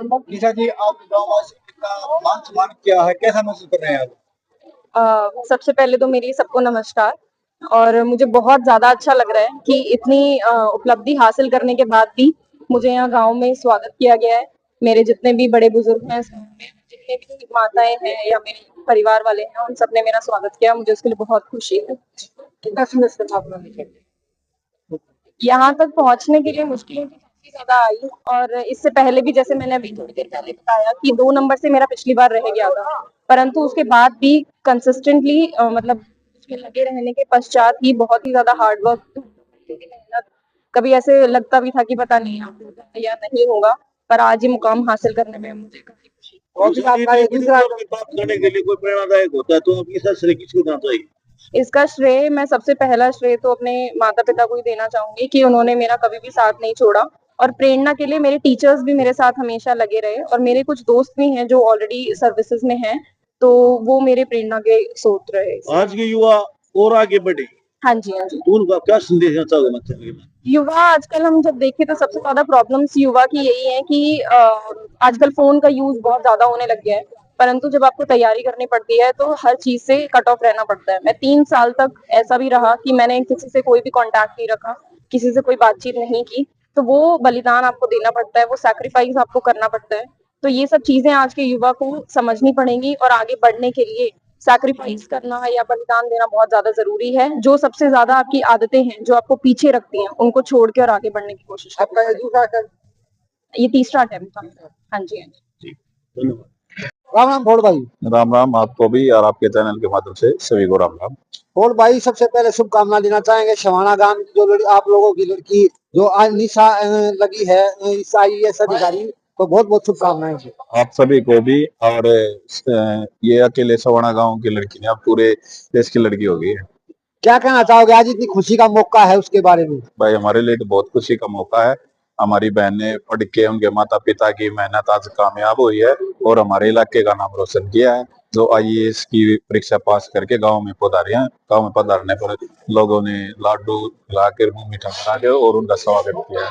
निशा जी, आप गाँव वासियों का मान सम्मान क्या है, कैसा महसूस कर रहे हैं आप? सबसे पहले तो मेरी सबको नमस्कार। और मुझे बहुत ज़्यादा अच्छा लग रहा है कि इतनी उपलब्धि हासिल करने के बाद भी मुझे यहाँ गाँव में स्वागत किया गया है। मेरे जितने भी बड़े-बुज़ुर्ग हैं, जितने भी माताएँ हैं या मेरे परिवार वाले हैं, उन सब ने मेरा स्वागत किया। मुझे उसके लिए बहुत खुशी है। कितना संघर्ष करना पड़ा निशा जी? यहाँ तक पहुँचने के लिए मुश्किलें भी काफ़ी ज़्यादा आई और इससे पहले भी जैसे मैंने अभी थोड़ी देर पहले बताया कि 2 नंबर से मेरा पिछली बार रह गया था। परंतु उसके बाद भी कंसिस्टेंटली मतलब उसमें लगे रहने के पश्चात ही बहुत ही ज़्यादा हार्ड वर्क, मेहनत, कभी ऐसे लगता भी था कि पता नहीं अब होगा या नहीं होगा, पर आज ये मुकाम हासिल करने में मुझे काफ़ी खुशी है। और भी आपका ये दूसरा प्राप्त करने के लिए कोई प्रेरणादायक होता है तो आपके साथ श्रेय किसको देना चाहिए? इसका श्रेय मैं सबसे पहला श्रेय तो अपने माता-पिता को ही देना चाहूँगी कि उन्होंने मेरा कभी भी साथ नहीं छोड़ा और प्रेरणा के लिए मेरे टीचर्स भी मेरे साथ हमेशा लगे रहे और मेरे कुछ दोस्त भी हैं जो ऑलरेडी सर्विसेज़ में हैं, तो वो मेरे प्रेरणा के स्रोत रहे। आज के युवा और आगे बढ़े, हाँ जी, हाँ जी। तो उनका क्या संदेश देना चाहोगे मतलब के बाद? युवा आजकल हम जब देखें तो सबसे ज़्यादा प्रॉब्लम्स युवा की यही है कि आजकल फ़ोन का यूज़ बहुत ज़्यादा होने लग गया है, परंतु जब आपको तैयारी करनी पड़ती है तो हर चीज़ से कट ऑफ रहना पड़ता है। मैं 3 साल तक ऐसा भी रहा कि मैंने किसी से कोई भी कॉन्टैक्ट नहीं रखा, किसी से कोई बातचीत नहीं की, तो वो बलिदान आपको देना पड़ता है, वो सैक्रिफाइस आपको करना पड़ता है। तो ये सब चीज़ें आज के युवा को समझनी पड़ेंगी और आगे बढ़ने के लिए सैक्रिफाइस करना या बलिदान देना बहुत ज़्यादा ज़रूरी है। जो सबसे ज़्यादा आपकी आदतें हैं, जो आपको पीछे रखती हैं, उनको छोड़ के और आगे बढ़ने की कोशिश आपका ये करें। दूसरा अटेम्प्ट? ये तीसरा अटेम्प्ट था मेरा। हाँ जी, हाँ जी। जी, धन्यवाद। राम राम भोड़ भाई। राम राम आपको भी और आपके चैनल के माध्यम से सभी को राम राम। भोड़ भाई, सबसे पहले शुभकामना देना चाहेंगे शवाना गांव की जो आप लोगों की लड़की जो आज निशा लगी है इस IAS अधिकारी, तो बहुत बहुत शुभकामनाएं जी। आप सभी को भी। और ये अकेले सवाना गांव की लड़की नहीं, अब पूरे देश की लड़की हो गई है। क्या कहना चाहोगे, आज इतनी खुशी का मौका है उसके बारे में? भाई हमारे लिए तो बहुत खुशी का मौका है। हमारी बहन ने पढ़ के उनके माता पिता की मेहनत आज कामयाब हुई है और हमारे इलाके का नाम रोशन किया है। जो IAS की परीक्षा पास करके गांव में पधारे हैं। गांव में पधारने पर लोगों ने लाडू खिलाकर मुंह मीठा करा के और उनका स्वागत किया है।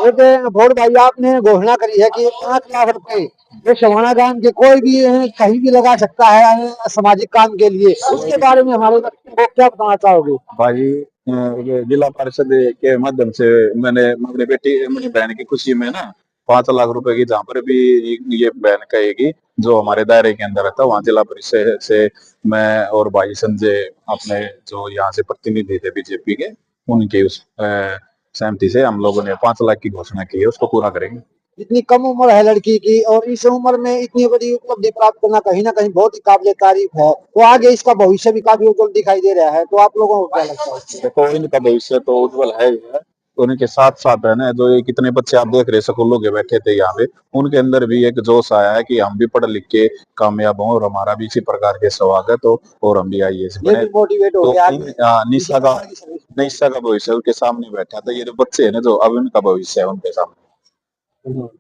एक भोड़ भाई, आपने घोषणा करी है कि 5 लाख रुपए ये शवाना गांव के कोई भी कहीं भी लगा सकता है सामाजिक काम के लिए, उसके बारे में हमारे बच्चों को क्या बताना चाहोगे? भाई ये जिला परिषद के माध्यम से मैंने अपनी बेटी अपनी बहन की खुशी में ना 5 लाख रुपए की, जहाँ पर भी ये बहन कहेगी जो हमारे दायरे के अंदर रहता है, वहाँ जिला परिषद से मैं और भाई संजय अपने जो यहाँ से प्रतिनिधि थे बीजेपी के, उनकी उस सहमति से हम लोगों ने 5 लाख की घोषणा की है, उसको पूरा करेंगे। इतनी कम उम्र है लड़की की और इस उम्र में इतनी बड़ी उपलब्धि प्राप्त करना कहीं ना कहीं बहुत ही काबिले तारीफ है, तो आगे इसका भविष्य भी काफी उज्जवल दिखाई दे रहा है, तो आप लोगों को क्या लगता है? देखो इनका भविष्य तो उज्जवल है ही है। उनके साथ साथ है ना, जो ये कितने बच्चे आप देख रहे स्कूलों के बैठे थे यहाँ पे, उनके अंदर भी एक जोश आया है कि हम भी पढ़ लिख के कामयाब हों और हमारा भी इसी प्रकार के स्वागत हो और हम भी IAS ये बने। भी मोटिवेट हो तो गया निशा का भविष्य उनके सामने बैठा था। ये जो बच्चे है ना, जो अब उनका भविष्य है उनके सामने। और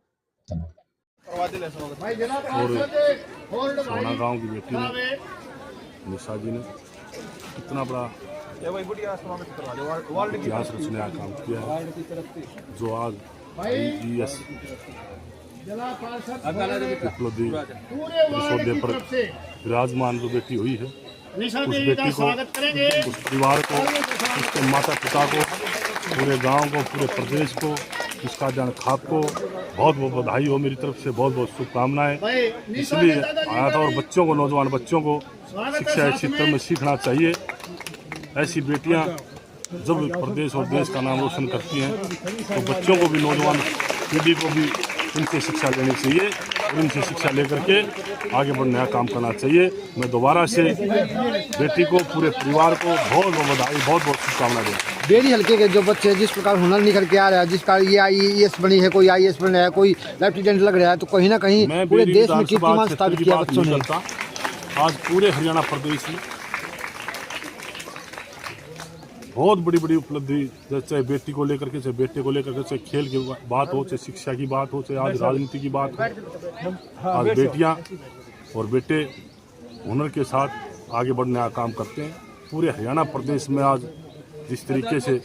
सोना गांव की बेटी ने निशा जी ने कितना बड़ा इतिहास रचने का काम किया है, जो आज IAS उपलब्धि इस ओहदे पर विराजमान जो बेटी हुई है, उस बेटी को, उस परिवार को, उसके माता पिता को, पूरे गांव को, पूरे प्रदेश को, उसका जन खाप को बहुत बहुत बधाई हो मेरी तरफ से, बहुत बहुत शुभकामनाएं। इसलिए आया था और बच्चों को, नौजवान बच्चों को शिक्षा के क्षेत्र में सीखना चाहिए। ऐसी बेटियां जब प्रदेश और देश का नाम रोशन करती हैं तो बच्चों को भी, नौजवान पीढ़ी को भी इनसे शिक्षा लेनी चाहिए और इनसे शिक्षा लेकर के आगे बढ़ने का काम करना चाहिए। मैं दोबारा से बेटी को, पूरे परिवार को बहुत बहुत बधाई, बहुत बहुत शुभकामनाएं देता हूं। डेरी हल्के के जो बच्चे जिस प्रकार हुनर निकल के आ रहा है, जिस प्रकार ये IAS बनी है, कोई IAS बन रहा है, कोई लेफ्टिनेंट लग रहा है, तो कहीं ना कहीं पूरे देश में कीर्तिमान स्थापित किया बच्चों ने। आज पूरे हरियाणा प्रदेश में बहुत बड़ी बड़ी उपलब्धि, चाहे बेटी को लेकर के, चाहे बेटे को लेकर के, चाहे खेल की बात हो, चाहे शिक्षा की बात हो, चाहे आज राजनीति की बात हो, आज बेटियां और बेटे हुनर के साथ आगे बढ़ने का काम करते हैं। पूरे हरियाणा प्रदेश में आज जिस तरीके से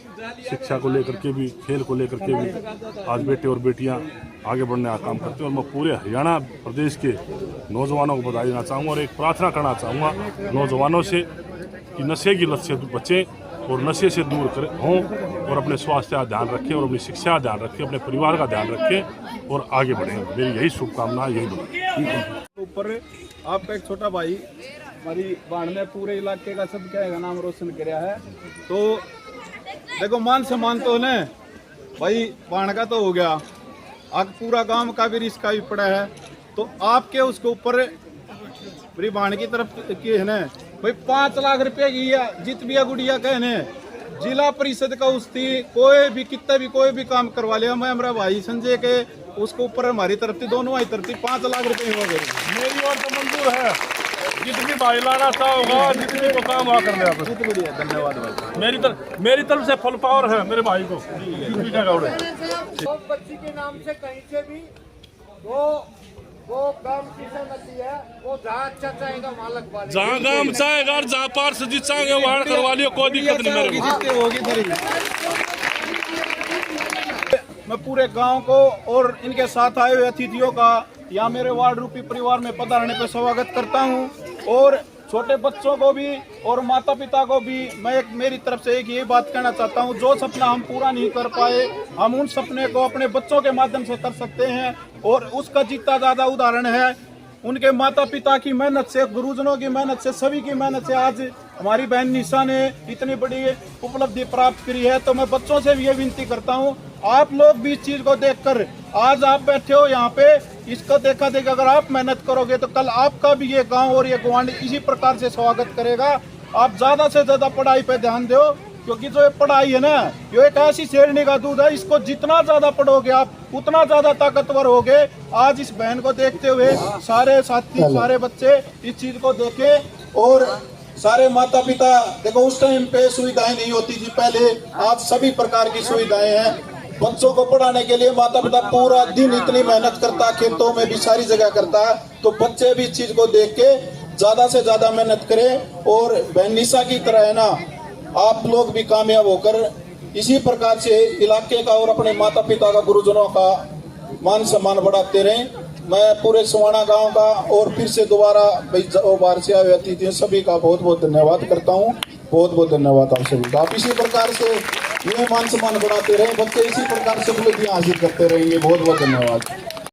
शिक्षा को लेकर के भी, खेल को लेकर के भी आज बेटे और बेटियां आगे बढ़ने का काम करते हैं। और मैं पूरे हरियाणा प्रदेश के नौजवानों को बधाई देना चाहूँगा और एक प्रार्थना करना चाहूँगा नौजवानों से कि नशे की लत से बचें और नशे से दूर हों और अपने स्वास्थ्य का ध्यान रखें और अपनी शिक्षा का ध्यान रखें, अपने परिवार का ध्यान रखें और आगे बढ़ें। मेरी यही शुभकामना, यही बोलूँ। ऊपर आपका एक छोटा भाई हमारी बाढ़ में पूरे इलाके का सब क्या है नाम रोशन किया है। तो देखो मान सम्मान तो ने भाई बाढ़ का तो हो गया, आग पूरा गांव का भी रिस्क भी पड़ा है। तो आपके उसके ऊपर मेरी बाढ़ की तरफ की है ना भाई 5 लाख रुपए की जीत भी गुड़िया कहने जिला परिषद का उसकी कोई भी कितना भी कोई भी काम करवा लिया। मैं हमारा भाई संजय के उसके ऊपर हमारी तरफ थी, दोनों भाई तरफ थी 5 लाख रुपए हो गए। मेरी ओर तो मंजूर है, जितनी भाई लाना चाहोगा जितनी को काम आ कर ले आप। बहुत बढ़िया, धन्यवाद भाई। मेरी तरफ से फुल पावर है मेरे भाई को। बच्ची के नाम से कहीं से भी वो काम की सहमति है, वो जहाँ अच्छा चाहेगा वहाँ लगवा लेगा। जहाँ काम चाहेगा और जहाँ पार्षद जी चाहेंगे वहाँ करवा लियो, कोई दिक्कत नहीं मेरे को। जितने होगी सर मैं पूरे गांव को और इनके साथ आए हुए अतिथियों का यहाँ मेरे वार्ड रूपी परिवार में पधारने पे स्वागत करता हूँ। और छोटे बच्चों को भी और माता पिता को भी मैं मेरी तरफ से एक यही बात कहना चाहता हूँ, जो सपना हम पूरा नहीं कर पाए हम उन सपने को अपने बच्चों के माध्यम से कर सकते हैं। और उसका जितना ज़्यादा उदाहरण है उनके माता पिता की मेहनत से, गुरुजनों की मेहनत से, सभी की मेहनत से आज हमारी बहन निशा ने इतनी बड़ी उपलब्धि प्राप्त करी है। तो मैं बच्चों से भी ये विनती करता हूँ, आप लोग भी इस चीज को देखकर आज आप बैठे हो यहाँ पे, इसको देखा देखा अगर आप मेहनत करोगे तो कल आपका भी ये गांव और ये गुआंढ इसी प्रकार से स्वागत करेगा। आप ज्यादा से ज्यादा पढ़ाई पे ध्यान दो, क्योंकि जो ये पढ़ाई है ना ये एक ऐसी शेरनी का दूध है, इसको जितना ज्यादा पढ़ोगे आप उतना ज्यादा ताकतवर होगे। आज इस बहन को देखते हुए सारे साथी सारे बच्चे इस चीज को देखें और सारे माता पिता देखो उस टाइम पे सुविधाएं नहीं होती थी पहले, आज सभी प्रकार की सुविधाएं हैं। बच्चों को पढ़ाने के लिए माता पिता पूरा दिन इतनी मेहनत करता, खेतों में भी सारी जगह करता है। तो बच्चे भी इस चीज को देख के ज्यादा से ज्यादा मेहनत करें और बहन निशा की तरह है ना आप लोग भी कामयाब होकर इसी प्रकार से इलाके का और अपने माता पिता का, गुरुजनों का मान सम्मान बढ़ाते रहें। मैं पूरे सुवाना गांव का और फिर से दोबारा बाहर से आए अतिथि सभी का बहुत बहुत धन्यवाद करता हूं। बहुत बहुत धन्यवाद आप सभी का। आप इसी प्रकार से ये मान सम्मान बढ़ाते रहे, बच्चे इसी प्रकार से उपलब्धियां हासिल करते रहेंगे। बहुत बहुत धन्यवाद।